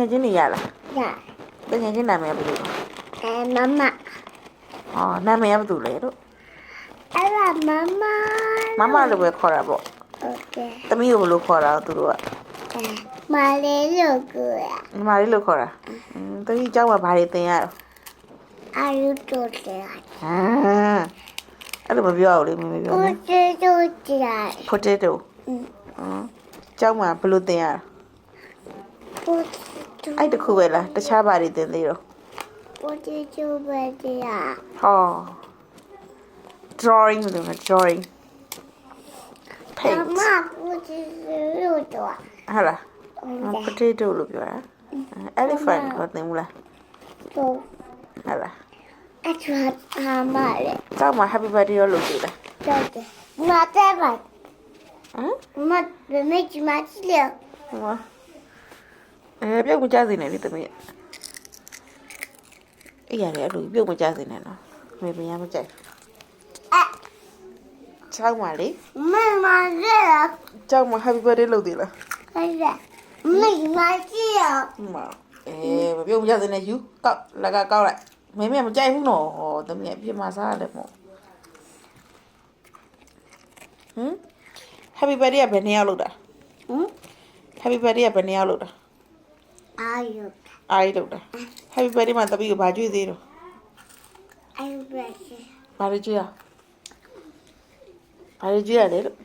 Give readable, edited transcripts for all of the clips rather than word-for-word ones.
ငယ်ချင်းနေရလား ရ တငယ်ချင်းနာမည်ဘယ်လိုလဲ မမ ဟောနာမည်ကဘယ်သူလဲတို့ အဲ့ဒါမမ မမလို့ပဲခေါ်တာပေါ့ โอเค သမီးကိုဘယ်လိုခေါ်တာသူတို့က မလေးလို့ကိုရ ညီမလေးလို့ခေါ်တာသမီးเจ้าမှာဘာတွေသင်ရတော့ အာရုံတိုးတယ် ဟာအဲ့လိုမပြောအောင်လေမမေပြော ကို နေ တေတိုးကြည့် potato เจ้าမှာဘယ်လိုသင်ရတာ ကိုတိုး အဲ့တခုပဲလားတခြားဘာတွေသင်သေးတော့ ကိုတေတိုးပဲတရား ဟော drawing လို့ပြော drawing မ paint မကိုတေတိုးတော့ ဟုတ်လား potato လို့ပြောတာ elephant ကိုသင်ဘူးလား တော့ ဟုတ်လား အချွတ်အားမလေး เจ้าမှာ happy birthday ရောလုပ်သေးလား တော့တယ်မတဲ့ပါ ဟမ် မဘယ်မဲ့ကြီးမကြည့်လေ ဟောပြုတ်မကြစေနဲ့လေသမီးအေးရတယ်အဲ့လိုပြုတ်မကြစေနဲ့နော်မေပညာမကြိုက် အဲ เจ้าမှာလေ မမရဲရ เจ้าမှာ happy birthday လုပ်သေးလား အဲ့ဒါမမကြည့်ရ မမပြုတ်မကြစေနဲ့ယူကောက်လက်ကကောက်လိုက်မေမေမကြိုက်ဘူးနော်ဟောသမီးပြမစားရတယ်မို့happy birthday ကဘယ်နှစ်ယောက်လုပ်တာ ဟမ် happy birthday ကဘယ်နှစ်ယောက်လုပ်တာ အာယု အားကြီးလုပ်တာ happy birthday မှာသမီးကိုဘာကြွေးသေးတော့ အာယုပဲ ဘာတွေကြွေးရဘာတွေကြွေးရတယ်လို့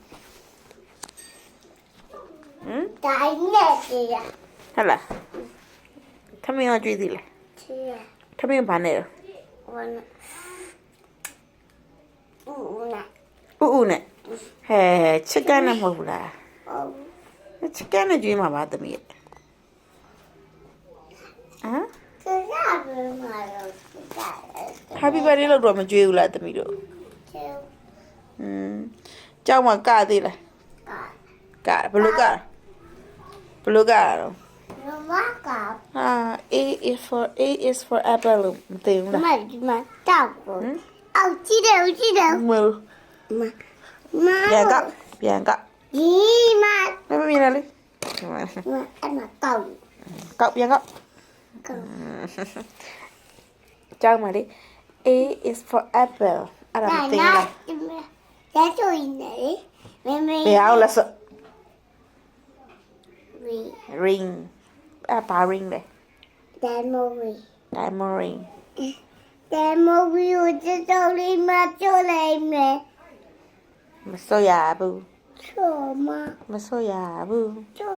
တိုင်းနဲ့ကြည့်ရ ဟုတ်လားထမင်းရောကြွေးသေးလား ကြည့်ရ ထမင်းဘာနဲ့လဲ ဝန်ဦးနာ ဥနဲ့ဟဲချစ်ကန်နဲ့မဟုတ်ဘူးလား ဟုတ် ချစ်ကန်နဲ့ကြွေးမှာပါသမီးဟမ် ကြည့်ရပါမှာတော့ကြည့် happy birthday လို့တော့မကြွေးဘူးလားသမီးတို့ ကြည့် ကျောင်းမှာကသေးလား ကာ ကဘယ်လိုကဘယ်လိုကတော့ မက ဟာ A is for apple လို့မသိဘူးလား ဒီမှာတောက်ကိုအောက်ကြည့်တယ်ကြည့်တယ် မဟုတ် မ ပြန်ကပြန်က ဒီမှာ မမြင်လားလေ အဲ့မှာတောက် ကောက်ပြန်ကောက် ကော ကျောင်းမှာလေ A is for apple အဲ့ဒါမသိဘူးလား ရချိုးနေလေမမေ ဘယ်အောင်လဲစ ဝီ ring အဲ့ဘာ ring လဲ ဒမိုဝီ diamond ring ဒမိုဝီကိုစတော်လေးမပြောလိုက်မယ် မစိုးရဘူး ချိုမ မစိုးရဘူး ချို